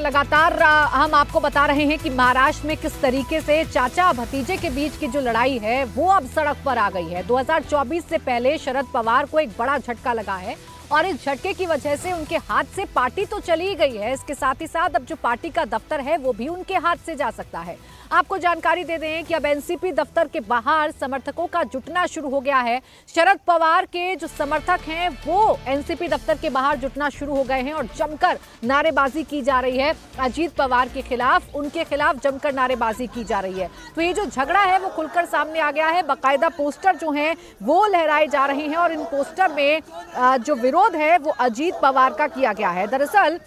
लगातार हम आपको बता रहे हैं कि महाराष्ट्र में किस तरीके से चाचा भतीजे के बीच की जो लड़ाई है वो अब सड़क पर आ गई है। 2024 से पहले शरद पवार को एक बड़ा झटका लगा है और इस झटके की वजह से उनके हाथ से पार्टी तो चली गई है, इसके साथ ही साथ अब जो पार्टी का दफ्तर है वो भी उनके हाथ से जा सकता है। आपको जानकारी दे दें कि अब एनसीपी दफ्तर के बाहर समर्थकों का जुटना शुरू हो गया है। शरद पवार के जो समर्थक हैं वो एनसीपी दफ्तर के बाहर जुटना शुरू हो गए हैं और जमकर नारेबाजी की जा रही है। अजीत पवार के खिलाफ, उनके खिलाफ जमकर नारेबाजी की जा रही है। तो ये जो झगड़ा है वो खुलकर सामने आ गया है। बाकायदा पोस्टर जो हैं वो लहराए जा रहे हैं और इन पोस्टर में जो विरोध है वो अजीत पवार का किया गया है। दरअसल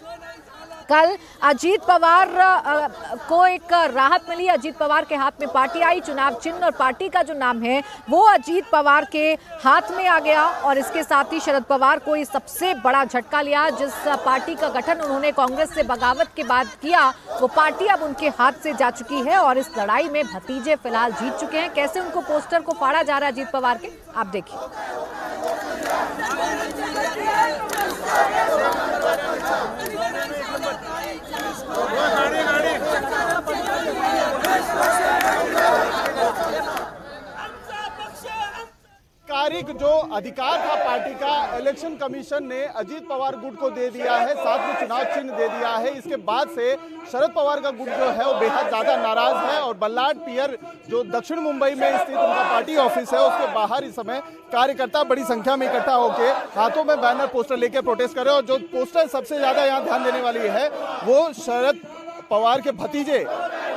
कल अजीत पवार को एक राहत मिली। अजीत पवार के हाथ में पार्टी आई, चुनाव चिन्ह और पार्टी का जो नाम है वो अजीत पवार के हाथ में आ गया और इसके साथ ही शरद पवार को ये सबसे बड़ा झटका लिया। जिस पार्टी का गठन उन्होंने कांग्रेस से बगावत के बाद किया वो पार्टी अब उनके हाथ से जा चुकी है और इस लड़ाई में भतीजे फिलहाल जीत चुके हैं। कैसे उनको पोस्टर को फाड़ा जा रहा है अजीत पवार के, आप देखिए। जो अधिकार था पार्टी का, इलेक्शन कमीशन ने अजीत पवार गुट को दे दिया है, साथ में चुनाव चिन्ह दे दिया है। इसके बाद से शरद पवार का गुट जो है वो बेहद ज्यादा नाराज है और बल्लाड पियर जो दक्षिण मुंबई में स्थित उनका पार्टी ऑफिस है उसके बाहर इस समय कार्यकर्ता बड़ी संख्या में इकट्ठा होकर हाथों में बैनर पोस्टर लेकर प्रोटेस्ट कर रहे हैं। और जो पोस्टर सबसे ज्यादा यहाँ ध्यान देने वाली है वो शरद पवार के भतीजे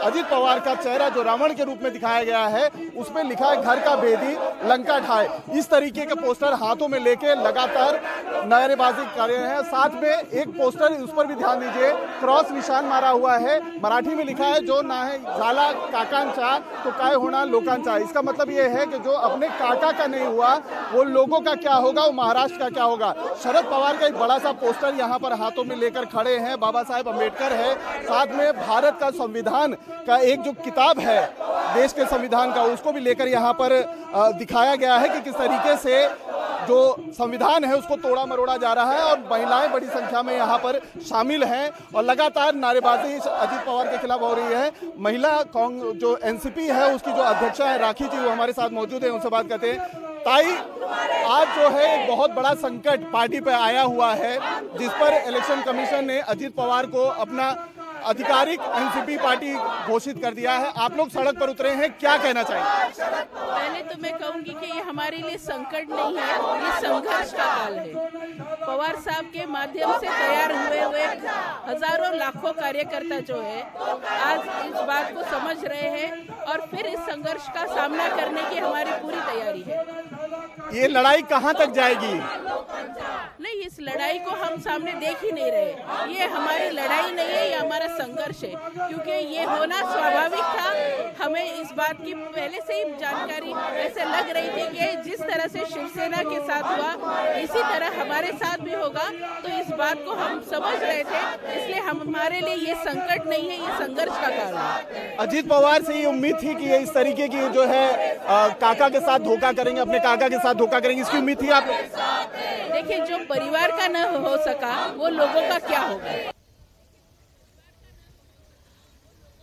अजीत पवार का चेहरा जो रावण के रूप में दिखाया गया है उसमें लिखा है घर का भेदी लंका ढाए। इस तरीके के पोस्टर हाथों में लेके लगातार नारेबाजी कर रहे हैं। साथ में एक पोस्टर, उस पर भी ध्यान दीजिए, क्रॉस निशान मारा हुआ है, मराठी में लिखा है जो ना है झाला काकांचा तो काय होना लोकांचा। इसका मतलब ये है कि जो अपने काका का नहीं हुआ वो लोगों का क्या होगा, वो महाराष्ट्र का क्या होगा। शरद पवार का एक बड़ा सा पोस्टर यहाँ पर हाथों में लेकर खड़े हैं। बाबा साहेब अम्बेडकर है, साथ में भारत का संविधान का एक जो किताब है देश के संविधान का उसको भी लेकर यहाँ पर दिखाया गया है कि किस तरीके से जो संविधान है उसको तोड़ा मरोड़ा जा रहा है। और महिलाएं बड़ी संख्या में यहाँ पर शामिल हैं और लगातार नारेबाजी अजीत पवार के खिलाफ हो रही है। महिला जो एनसीपी है उसकी जो अध्यक्षा है राखी जी वो हमारे साथ मौजूद है, उनसे बात करते हैं। ताई, आज जो है एक बहुत बड़ा संकट पार्टी पर आया हुआ है जिस पर इलेक्शन कमीशन ने अजीत पवार को अपना आधिकारिक एनसीपी पार्टी घोषित कर दिया है। आप लोग सड़क पर उतरे हैं, क्या कहना चाहेंगे? पहले तो मैं कहूंगी कि ये हमारे लिए संकट नहीं है, ये संघर्ष का काल है। पवार साहब के माध्यम से तैयार हुए हजारों लाखों कार्यकर्ता जो है आज इस बात को समझ रहे हैं और फिर इस संघर्ष का सामना करने की हमारी पूरी तैयारी है। ये लड़ाई कहाँ तक जाएगी? नहीं, इस लड़ाई को हम सामने देख ही नहीं रहे। ये हमारी लड़ाई नहीं है, ये हमारा संघर्ष है, क्योंकि ये होना स्वाभाविक था। हमें इस बात की पहले से ही जानकारी ऐसे लग रही थी कि जिस तरह से शिवसेना के साथ हुआ इसी तरह हमारे साथ भी होगा, तो इस बात को हम समझ रहे थे। इसलिए हमारे लिए ये संकट नहीं है, ये संघर्ष का कारण है। अजीत पवार से ये उम्मीद थी कि ये इस तरीके की जो है काका के साथ धोखा करेंगे, अपने काका के साथ धोखा करेंगे, इसकी उम्मीद थी आप लोग? देखिए, जो परिवार का न हो सका वो लोगों का क्या होगा।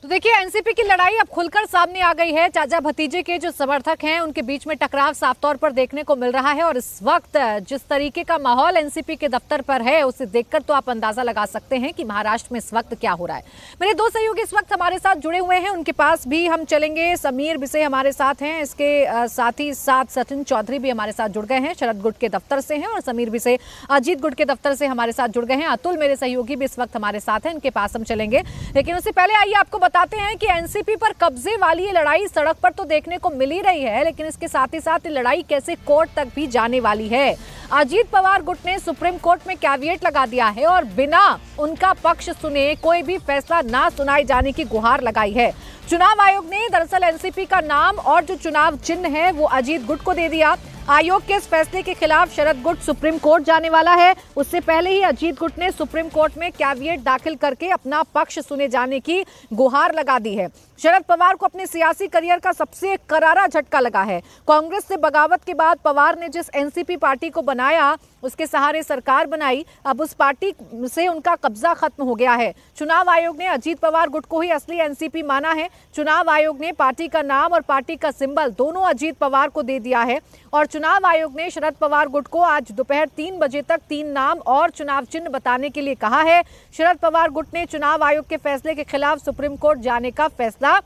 तो देखिए, एनसीपी की लड़ाई अब खुलकर सामने आ गई है। चाचा भतीजे के जो समर्थक हैं उनके बीच में टकराव साफ तौर पर देखने को मिल रहा है और इस वक्त जिस तरीके का माहौल एनसीपी के दफ्तर पर है उसे देखकर तो आप अंदाजा लगा सकते हैं कि महाराष्ट्र में इस वक्त क्या हो रहा है। मेरे दो सहयोगी इस वक्त हमारे साथ जुड़े हुए हैं, उनके पास भी हम चलेंगे। समीर बिसे हमारे साथ हैं, इसके साथ ही साथ सचिन चौधरी भी हमारे साथ जुड़ गए हैं, शरद गुट के दफ्तर से हैं, और समीर बिसे अजीत गुट के दफ्तर से हमारे साथ जुड़ गए हैं। अतुल मेरे सहयोगी भी इस वक्त हमारे साथ हैं, इनके पास हम चलेंगे। लेकिन उससे पहले आइए आपको बताते हैं कि एनसीपी पर कब्जे वाली ये लड़ाई सड़क पर तो देखने को मिल ही रही है, लेकिन इसके साथ ही साथ ये लड़ाई कैसे कोर्ट तक भी जाने वाली है। अजीत पवार गुट ने सुप्रीम कोर्ट में कैविएट लगा दिया है और बिना उनका पक्ष सुने कोई भी फैसला ना सुनाए जाने की गुहार लगाई है। चुनाव आयोग ने दरअसल एनसीपी का नाम और जो चुनाव चिन्ह है वो अजीत गुट को दे दिया। आयोग के इस फैसले के खिलाफ शरद गुट सुप्रीम कोर्ट जाने वाला है। उससे पहले ही अजीत गुट ने सुप्रीम कोर्ट में कैविएट दाखिल करके अपना पक्ष सुने जाने की गुहार लगा दी है। शरद पवार को अपने सियासी करियर का सबसे करारा झटका लगा है। कांग्रेस से बगावत के बाद पवार ने जिस एनसीपी पार्टी को बनाया, उसके सहारे सरकार बनाई, अब उस पार्टी से उनका कब्जा खत्म हो गया है। चुनाव आयोग ने अजीत पवार गुट को ही असली एनसीपी माना है। चुनाव आयोग ने पार्टी का नाम और पार्टी का सिंबल दोनों अजीत पवार को दे दिया है और चुनाव आयोग ने शरद पवार गुट को आज दोपहर 3 बजे तक 3 नाम और चुनाव चिन्ह बताने के लिए कहा है। शरद पवार गुट ने चुनाव आयोग के फैसले के खिलाफ सुप्रीम कोर्ट जाने का फैसला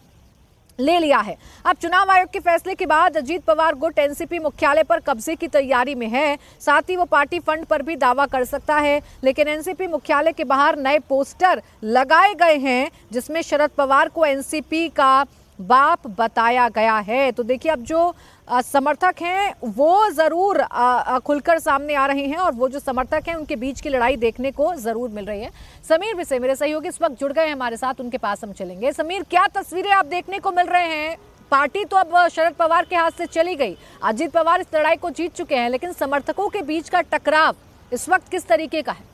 ले लिया है। अब चुनाव आयोग के फैसले के बाद अजीत पवार गुट एनसीपी मुख्यालय पर कब्जे की तैयारी में है। साथ ही वो पार्टी फंड पर भी दावा कर सकता है, लेकिन एनसीपी मुख्यालय के बाहर नए पोस्टर लगाए गए हैं जिसमें शरद पवार को एनसीपी का बाप बताया गया है। तो देखिए, अब जो समर्थक हैं वो जरूर खुलकर सामने आ रहे हैं और वो जो समर्थक हैं उनके बीच की लड़ाई देखने को जरूर मिल रही है। समीर भी से मेरे सहयोगी इस वक्त जुड़ गए हैं हमारे साथ, उनके पास हम चलेंगे। समीर, क्या तस्वीरें आप देखने को मिल रहे हैं? पार्टी तो अब शरद पवार के हाथ से चली गई, अजीत पवार इस लड़ाई को जीत चुके हैं, लेकिन समर्थकों के बीच का टकराव इस वक्त किस तरीके का है?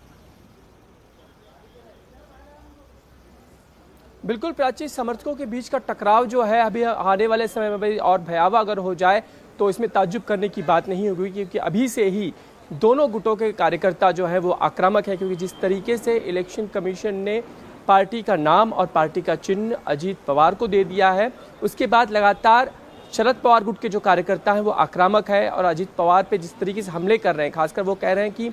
बिल्कुल प्राची, समर्थकों के बीच का टकराव जो है अभी आने वाले समय में भाई और भयावह अगर हो जाए तो इसमें ताज्जुब करने की बात नहीं होगी, क्योंकि अभी से ही दोनों गुटों के कार्यकर्ता जो है वो आक्रामक है। क्योंकि जिस तरीके से इलेक्शन कमीशन ने पार्टी का नाम और पार्टी का चिन्ह अजीत पवार को दे दिया है, उसके बाद लगातार शरद पवार गुट के जो कार्यकर्ता हैं वो आक्रामक है और अजीत पवार पे जिस तरीके से हमले कर रहे हैं, खासकर वो कह रहे हैं कि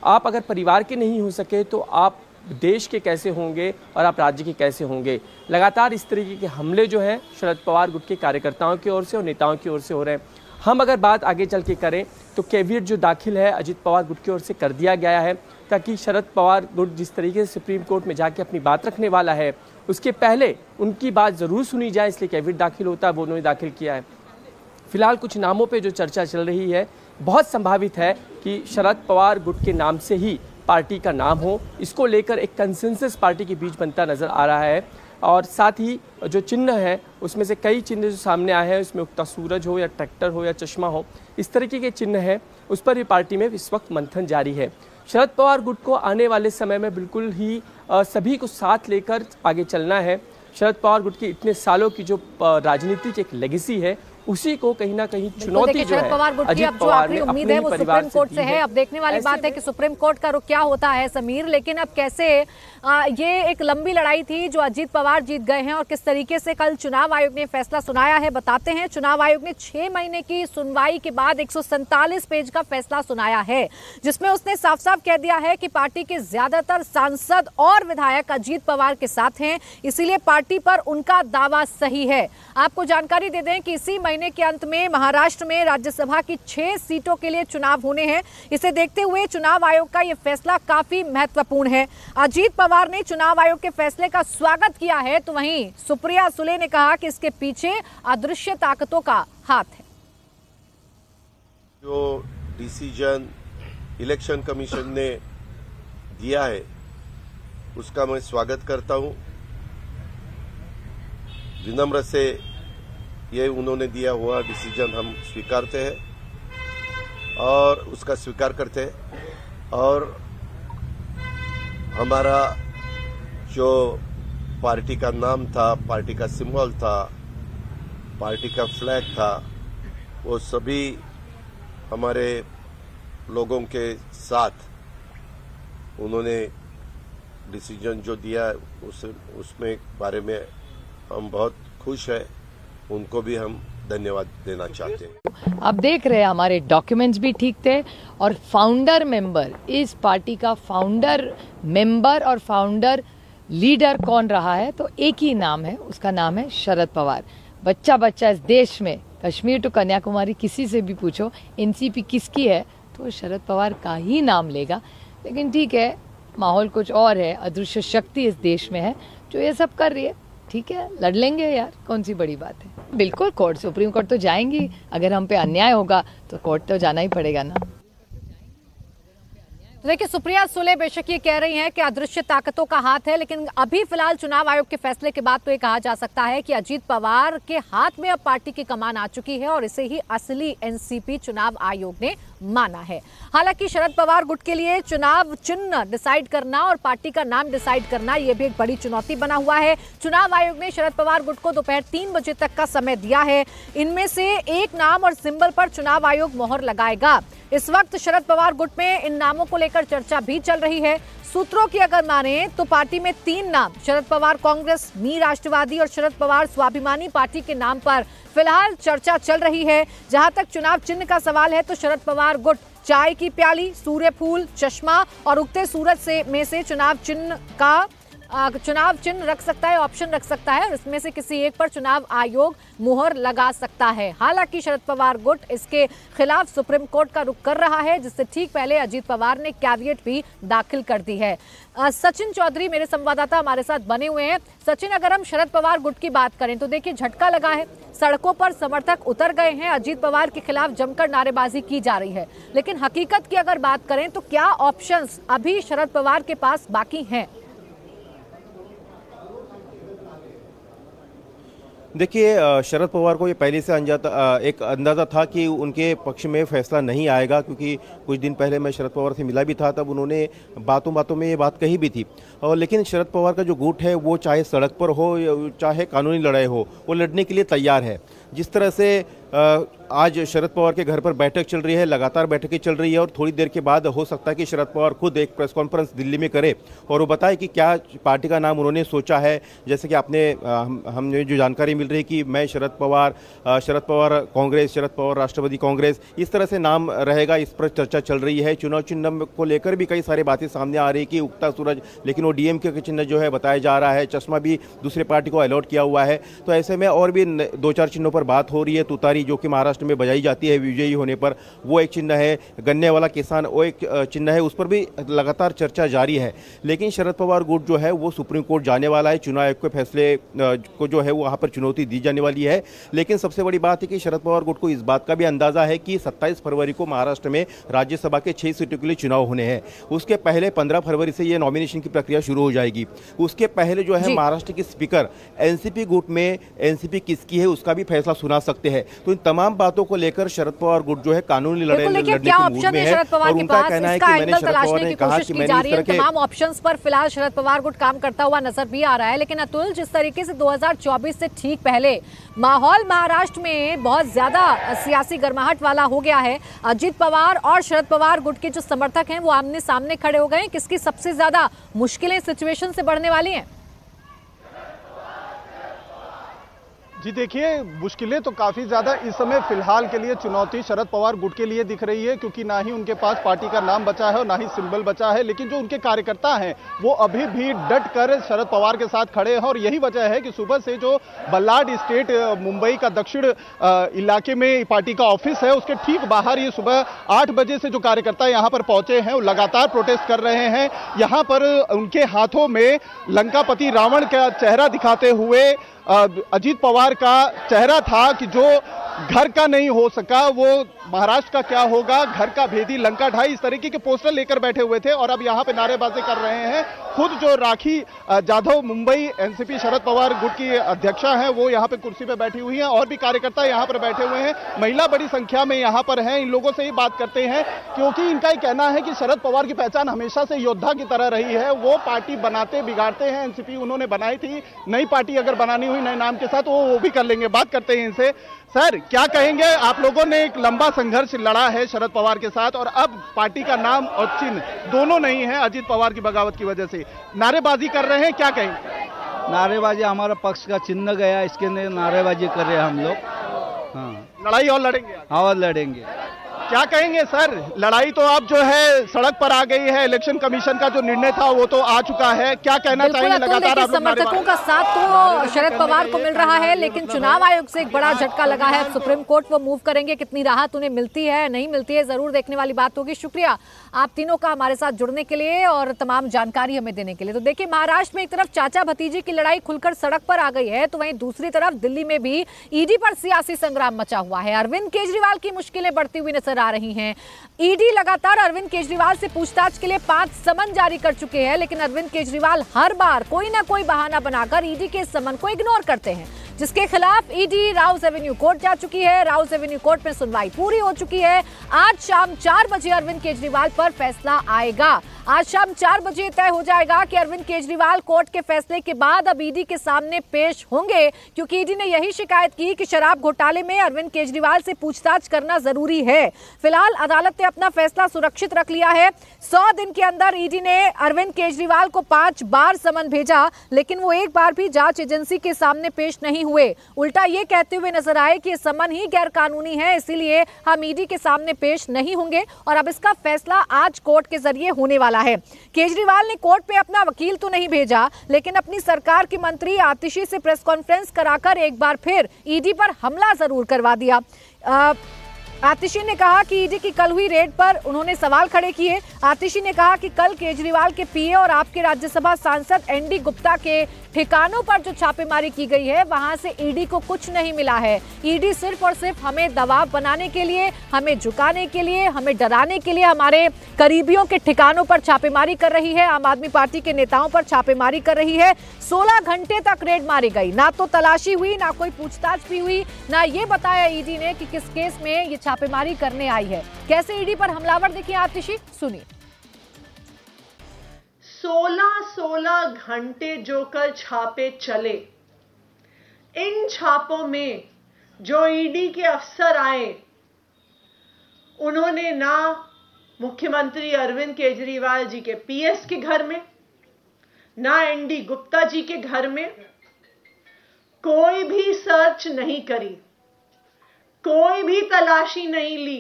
आप अगर परिवार के नहीं हो सके तो आप देश के कैसे होंगे और आप राज्य के कैसे होंगे। लगातार इस तरीके के हमले जो हैं शरद पवार गुट के कार्यकर्ताओं की ओर से और नेताओं की ओर से हो रहे हैं। हम अगर बात आगे चल के करें तो कैविएट जो दाखिल है अजीत पवार गुट की ओर से कर दिया गया है, ताकि शरद पवार गुट जिस तरीके से सुप्रीम कोर्ट में जाके अपनी बात रखने वाला है उसके पहले उनकी बात ज़रूर सुनी जाए, इसलिए कैविएट दाखिल होता है, वो उन्होंने दाखिल किया है। फिलहाल कुछ नामों पर जो चर्चा चल रही है, बहुत संभावित है कि शरद पवार गुट के नाम से ही पार्टी का नाम हो। इसको लेकर एक कंसेंसस पार्टी के बीच बनता नजर आ रहा है और साथ ही जो चिन्ह है उसमें से कई चिन्ह जो सामने आए हैं, उसमें उगता सूरज हो या ट्रैक्टर हो या चश्मा हो, इस तरीके के चिन्ह हैं, उस पर भी पार्टी में इस वक्त मंथन जारी है। शरद पवार गुट को आने वाले समय में बिल्कुल ही सभी को साथ लेकर आगे चलना है। शरद पवार गुट की इतने सालों की जो राजनीति की एक लेगेसी है, उसी को कहीं ना कहीं चुनौती जो है पवार गुट की अब जो आखिरी उम्मीद है वो सुप्रीम कोर्ट से है। अब देखने वाली बात है कि सुप्रीम कोर्ट का रुख क्या होता है समीर, लेकिन अब कैसे ये एक लंबी लड़ाई थी जो अजीत पवार जीत गए हैं और किस तरीके से कल चुनाव आयोग ने फैसला सुनाया है बताते हैं। चुनाव आयोग ने 6 महीने की सुनवाई के बाद 147 पेज का फैसला सुनाया है, जिसमें उसने साफ साफ कह दिया है कि पार्टी के ज्यादातर सांसद और विधायक अजीत पवार के साथ हैं, इसीलिए पार्टी पर उनका दावा सही है। आपको जानकारी दे दें कि इसी महीने के अंत में महाराष्ट्र में राज्यसभा की 6 सीटों के लिए चुनाव होने हैं। इसे देखते हुए चुनाव आयोग का यह फैसला काफी महत्वपूर्ण है। अजीत पवार ने चुनाव आयोग के फैसले का स्वागत किया है, तो वहीं सुप्रिया सुले ने कहा कि इसके पीछे अदृश्य ताकतों का हाथ है। जो डिसीजन इलेक्शन कमीशन ने दिया है उसका मैं स्वागत करता हूं। विनम्र से ये उन्होंने दिया हुआ डिसीजन हम स्वीकारते हैं और उसका स्वीकार करते हैं और हमारा जो पार्टी का नाम था, पार्टी का सिंबल था, पार्टी का फ्लैग था, वो सभी हमारे लोगों के साथ उन्होंने डिसीजन जो दिया उसमें बारे में हम बहुत खुश हैं। उनको भी हम धन्यवाद देना चाहते हैं। आप देख रहे हैं हमारे डॉक्यूमेंट्स भी ठीक थे और फाउंडर मेंबर, इस पार्टी का फाउंडर मेंबर और फाउंडर लीडर कौन रहा है तो एक ही नाम है, उसका नाम है शरद पवार। बच्चा बच्चा इस देश में कश्मीर टू कन्याकुमारी किसी से भी पूछो एनसीपी किसकी है तो शरद पवार का ही नाम लेगा। लेकिन ठीक है, माहौल कुछ और है, अदृश्य शक्ति इस देश में है जो ये सब कर रही है। ठीक है, लड़ लेंगे यार, कौन सी बड़ी बात है। बिल्कुल कोर्ट, सुप्रीम कोर्ट तो जाएंगी, अगर हम पे अन्याय होगा तो कोर्ट तो जाना ही पड़ेगा ना। तो देखिए, सुप्रिया सुले बेशक ये कह रही हैं कि अदृश्य ताकतों का हाथ है, लेकिन अभी फिलहाल चुनाव आयोग के फैसले के बाद तो ये कहा जा सकता है कि अजीत पवार के हाथ में अब पार्टी की कमान आ चुकी है और इसे ही असली एनसीपी चुनाव आयोग ने माना है। हालांकि शरद पवार गुट के लिए चुनाव चिन्ह डिसाइड करना और पार्टी का नाम डिसाइड करना ये भी एक बड़ी चुनौती बना हुआ है। चुनाव आयोग ने शरद पवार गुट को दोपहर 3 बजे तक का समय दिया है। इनमें से एक नाम और सिंबल पर चुनाव आयोग मोहर लगाएगा। इस वक्त शरद पवार गुट में इन नामों को लेकर चर्चा भी चल रही है। सूत्रों की अगर माने तो पार्टी में 3 नाम, शरद पवार कांग्रेस, मी राष्ट्रवादी और शरद पवार स्वाभिमानी पार्टी के नाम पर फिलहाल चर्चा चल रही है। जहां तक चुनाव चिन्ह का सवाल है तो शरद पवार गुट चाय की प्याली, सूर्य फूल, चश्मा और उगते सूरज में से चुनाव चिन्ह रख सकता है, ऑप्शन रख सकता है और इसमें से किसी एक पर चुनाव आयोग मुहर लगा सकता है। हालांकि शरद पवार गुट इसके खिलाफ सुप्रीम कोर्ट का रुख कर रहा है, जिससे ठीक पहले अजीत पवार ने कैविएट भी दाखिल कर दी है। सचिन चौधरी मेरे संवाददाता हमारे साथ बने हुए हैं। सचिन, अगर हम शरद पवार गुट की बात करें तो देखिए, झटका लगा है, सड़कों पर समर्थक उतर गए हैं, अजीत पवार के खिलाफ जमकर नारेबाजी की जा रही है, लेकिन हकीकत की अगर बात करें तो क्या ऑप्शंस अभी शरद पवार के पास बाकी हैं? देखिए, शरद पवार को ये पहले से एक अंदाज़ा था कि उनके पक्ष में फैसला नहीं आएगा, क्योंकि कुछ दिन पहले मैं शरद पवार से मिला भी था, तब उन्होंने बातों बातों में ये बात कही भी थी। और लेकिन शरद पवार का जो गुट है वो चाहे सड़क पर हो चाहे कानूनी लड़ाई हो, वो लड़ने के लिए तैयार है। जिस तरह से आज शरद पवार के घर पर बैठक चल रही है, लगातार बैठकें चल रही है और थोड़ी देर के बाद हो सकता है कि शरद पवार खुद एक प्रेस कॉन्फ्रेंस दिल्ली में करे और वो बताए कि क्या पार्टी का नाम उन्होंने सोचा है। जैसे कि हमें जो जानकारी मिल रही है कि मैं शरद पवार कांग्रेस, शरद पवार राष्ट्रवादी कांग्रेस, इस तरह से नाम रहेगा, इस पर चर्चा चल रही है। चुनाव चिन्ह को लेकर भी कई सारी बातें सामने आ रही कि उगता सूरज, लेकिन वो डीएमके के चिन्ह जो है बताया जा रहा है। चश्मा भी दूसरे पार्टी को अलॉट किया हुआ है। तो ऐसे में और भी 2-4 चिन्हों पर बात हो रही है। तुतारी जो कि महाराष्ट्र में बजाई जाती है विजयी होने पर, वो एक चिन्ह है। गन्ने वाला किसान, वो एक चिन्ह है, उस पर भी लगातार चर्चा जारी है। लेकिन शरद पवार गुट जो है वो सुप्रीम कोर्ट जाने वाला है। चुनाव आयोग के फैसले को जो है वो वहाँ पर चुनौती दी जाने वाली है। लेकिन सबसे बड़ी बात है कि शरद पवार गुट को इस बात का भी अंदाजा है कि 27 फरवरी को महाराष्ट्र में राज्यसभा के 6 सीटों के लिए चुनाव होने हैं। उसके पहले 15 फरवरी से ये नॉमिनेशन की प्रक्रिया शुरू हो जाएगी। उसके पहले जो है महाराष्ट्र की स्पीकर एनसीपी गुट में एनसीपी किसकी है उसका भी फैसला सुना सकते हैं। तो इन तमाम बातों को लेकर शरद पवार गुट जो है कानूनी लड़ाई लड़ने के मूड में है और उनका कहना है कि मैंने शरद पवार ने कहा कि मैंने इस तरह के तमाम ऑप्शंस पर फिलहाल शरद पवार गुट काम करता हुआ नजर भी आ रहा है। लेकिन अतुल, जिस तरीके से 2024 से ठीक पहले माहौल महाराष्ट्र में बहुत ज्यादा सियासी गर्माहट वाला हो गया है, अजीत पवार और शरद पवार गुट के जो समर्थक हैं वो आमने सामने खड़े हो गए। किसकी सबसे ज्यादा मुश्किलें सिचुएशन से बढ़ने वाली हैं? जी देखिए, मुश्किलें तो काफ़ी ज़्यादा इस समय फिलहाल के लिए चुनौती शरद पवार गुट के लिए दिख रही है, क्योंकि ना ही उनके पास पार्टी का नाम बचा है और ना ही सिंबल बचा है। लेकिन जो उनके कार्यकर्ता हैं वो अभी भी डट कर शरद पवार के साथ खड़े हैं और यही वजह है कि सुबह से जो बल्लाड स्टेट मुंबई का दक्षिण इलाके में पार्टी का ऑफिस है उसके ठीक बाहर ये सुबह 8 बजे से जो कार्यकर्ता यहाँ पर पहुंचे हैं वो लगातार प्रोटेस्ट कर रहे हैं। यहाँ पर उनके हाथों में लंकापति रावण का चेहरा दिखाते हुए अजीत पवार का चेहरा था कि जो घर का नहीं हो सका वो महाराष्ट्र का क्या होगा, घर का भेदी लंका ढाई, इस तरीके के पोस्टर लेकर बैठे हुए थे और अब यहाँ पे नारेबाजी कर रहे हैं। खुद जो राखी जाधव मुंबई एनसीपी शरद पवार गुट की अध्यक्षा हैं वो यहाँ पे कुर्सी पे बैठी हुई हैं और भी कार्यकर्ता यहाँ पर बैठे हुए हैं। महिला बड़ी संख्या में यहाँ पर हैं। इन लोगों से ही बात करते हैं, क्योंकि इनका ही कहना है कि शरद पवार की पहचान हमेशा से योद्धा की तरह रही है। वो पार्टी बनाते बिगाड़ते हैं। एनसीपी उन्होंने बनाई थी, नई पार्टी अगर बनानी हुई नए नाम के साथ वो भी कर लेंगे। बात करते हैं इनसे। सर, क्या कहेंगे? आप लोगों ने एक लंबा संघर्ष लड़ा है शरद पवार के साथ और अब पार्टी का नाम और चिन्ह दोनों नहीं है अजीत पवार की बगावत की वजह से, नारेबाजी कर रहे हैं, क्या कहेंगे? नारेबाजी, हमारा पक्ष का चिन्ह गया, इसके लिए नारेबाजी कर रहे हैं हम लोग। हाँ, लड़ाई और लड़ेंगे? और लड़ेंगे। क्या कहेंगे सर? लड़ाई तो अब जो है सड़क पर आ गई है। इलेक्शन कमीशन का जो निर्णय था वो तो आ चुका है, क्या कहना चाहेंगे? लगातार समर्थकों का साथ तो शरद पवार को मिल रहा है, लेकिन चुनाव आयोग से एक बड़ा झटका लगा है। सुप्रीम कोर्ट वो मूव करेंगे, कितनी राहत उन्हें मिलती है नहीं मिलती है जरूर देखने वाली बात होगी। शुक्रिया आप तीनों का हमारे साथ जुड़ने के लिए और तमाम जानकारी हमें देने के लिए। तो देखिए, महाराष्ट्र में एक तरफ चाचा भतीजे की लड़ाई खुलकर सड़क पर आ गई है, तो वहीं दूसरी तरफ दिल्ली में भी ईडी पर सियासी संग्राम मचा हुआ है। अरविंद केजरीवाल की मुश्किलें बढ़ती हुई नजर आ रही हैं। ईडी लगातार अरविंद केजरीवाल से पूछताछ के लिए 5 समन जारी कर चुके हैं, लेकिन अरविंद केजरीवाल हर बार कोई ना कोई बहाना बनाकर ईडी के समन को इग्नोर करते हैं, जिसके खिलाफ ईडी राउस एवेन्यू कोर्ट जा चुकी है। राउस एवेन्यू कोर्ट में सुनवाई पूरी हो चुकी है। आज शाम 4 बजे अरविंद केजरीवाल पर फैसला आएगा। आज शाम 4 बजे तय हो जाएगा कि अरविंद केजरीवाल कोर्ट के फैसले के बाद अब ईडी के सामने पेश होंगे, क्योंकि ईडी ने यही शिकायत की कि शराब घोटाले में अरविंद केजरीवाल से पूछताछ करना जरूरी है। फिलहाल अदालत ने अपना फैसला सुरक्षित रख लिया है। 100 दिन के अंदर ईडी ने अरविंद केजरीवाल को 5 बार समन भेजा, लेकिन वो एक बार भी जांच एजेंसी के सामने पेश नहीं हुए। उल्टा ये कहते हुए नजर आए कि समन ही गैर कानूनी है, इसीलिए हम ईडी के सामने पेश नहीं होंगे और अब इसका फैसला आज कोर्ट के जरिए होने वाला है। केजरीवाल ने कोर्ट में अपना वकील तो नहीं भेजा, लेकिन अपनी सरकार की मंत्री आतिशी से प्रेस कॉन्फ्रेंस कराकर एक बार फिर ईडी पर हमला जरूर करवा दिया। आतिशी ने कहा कि ईडी की कल हुई रेड पर उन्होंने सवाल खड़े किए। आतिशी ने कहा कि कल केजरीवाल के पीए और आपके राज्यसभा सांसद एनडी गुप्ता के ठिकानों पर जो छापेमारी की गई है, वहां से ईडी को कुछ नहीं मिला है। ईडी सिर्फ और सिर्फ हमें दबाव बनाने के लिए, हमें झुकाने के लिए, हमें डराने के लिए हमारे करीबियों के ठिकानों पर छापेमारी कर रही है, आम आदमी पार्टी के नेताओं पर छापेमारी कर रही है। 16 घंटे तक रेड मारी गई, ना तो तलाशी हुई, ना कोई पूछताछ भी हुई, ना ये बताया ईडी ने कि किस केस में ये छापेमारी करने आई है। कैसे ईडी पर हमलावर देखिए आतिशी, सुनिए। 16 घंटे जो कल छापे चले, इन छापों में जो ईडी के अफसर आए, उन्होंने ना मुख्यमंत्री अरविंद केजरीवाल जी के पीएस के घर में, ना एनडी गुप्ता जी के घर में कोई भी सर्च नहीं करी, कोई भी तलाशी नहीं ली,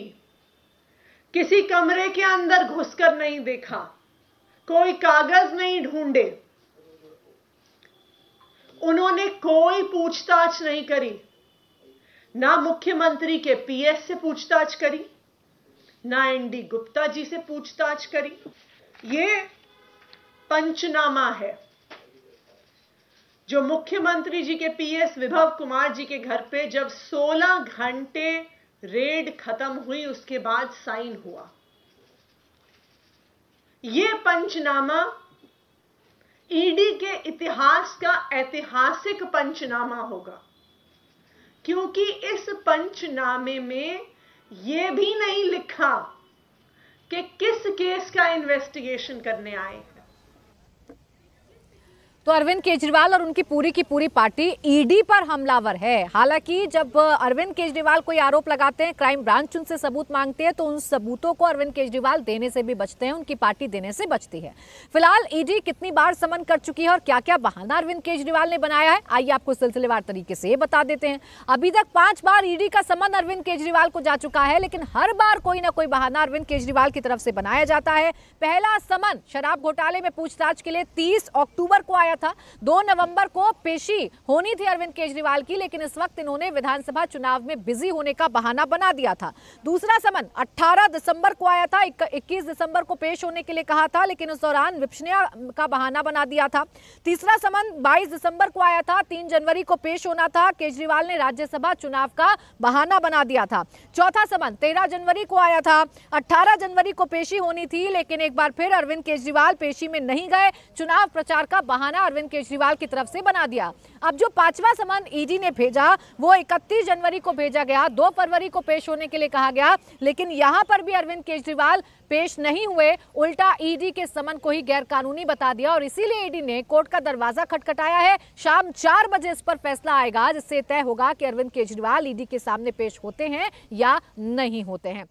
किसी कमरे के अंदर घुसकर नहीं देखा, कोई कागज नहीं ढूंढे, उन्होंने कोई पूछताछ नहीं करी, ना मुख्यमंत्री के पीएस से पूछताछ करी, ना एनडी गुप्ता जी से पूछताछ करी। ये पंचनामा है जो मुख्यमंत्री जी के पीएस विभव कुमार जी के घर पे जब 16 घंटे रेड खत्म हुई उसके बाद साइन हुआ। ये पंचनामा ईडी के इतिहास का ऐतिहासिक पंचनामा होगा, क्योंकि इस पंचनामे में यह भी नहीं लिखा कि किस केस का इन्वेस्टिगेशन करने आए हैं। तो अरविंद केजरीवाल और उनकी पूरी की पूरी पार्टी ईडी पर हमलावर है। हालांकि जब अरविंद केजरीवाल कोई आरोप लगाते हैं, क्राइम ब्रांच उनसे सबूत मांगती है, तो उन सबूतों को अरविंद केजरीवाल देने से भी बचते हैं, उनकी पार्टी देने से बचती है। फिलहाल ईडी कितनी बार समन कर चुकी है और क्या क्या बहाना अरविंद केजरीवाल ने बनाया है, आइए आपको सिलसिलेवार तरीके से बता देते हैं। अभी तक 5 बार ईडी का समन अरविंद केजरीवाल को जा चुका है, लेकिन हर बार कोई ना कोई बहाना अरविंद केजरीवाल की तरफ से बनाया जाता है। पहला समन शराब घोटाले में पूछताछ के लिए 30 अक्टूबर को आया था। 2 नवंबर को पेशी होनी थी अरविंद केजरीवाल की, लेकिन इस वक्त इन्होंने विधानसभा चुनाव में बिजी होने का बहाना बना दिया था। दूसरा समन 18 दिसंबर को आया था। 21 दिसंबर को पेश होने के लिए कहा था, लेकिन उस दौरान विपक्षिया का बहाना बना दिया था। तीसरा समन 22 दिसंबर को आया था। 3 जनवरी को पेश होना था, केजरीवाल ने राज्यसभा चुनाव का बहाना बना दिया था। चौथा समन 13 जनवरी को आया था। 18 जनवरी को पेशी होनी थी, लेकिन एक बार फिर अरविंद केजरीवाल पेशी में नहीं गए, चुनाव प्रचार का बहाना अरविंद केजरीवाल की तरफ से बना दिया। अब जो 5वां समन ईडी ने भेजा वो 31 जनवरी को भेजा गया। 2 फरवरी को पेश होने के लिए कहा गया, लेकिन यहां पर भी अरविंद केजरीवाल पेश नहीं हुए, उल्टा ईडी के समन को ही गैर कानूनी बता दिया और इसीलिए ईडी ने कोर्ट का दरवाजा खटखटाया है। शाम 4 बजे इस पर फैसला आएगा, जिससे तय होगा कि अरविंद केजरीवाल ईडी के सामने पेश होते हैं या नहीं होते हैं।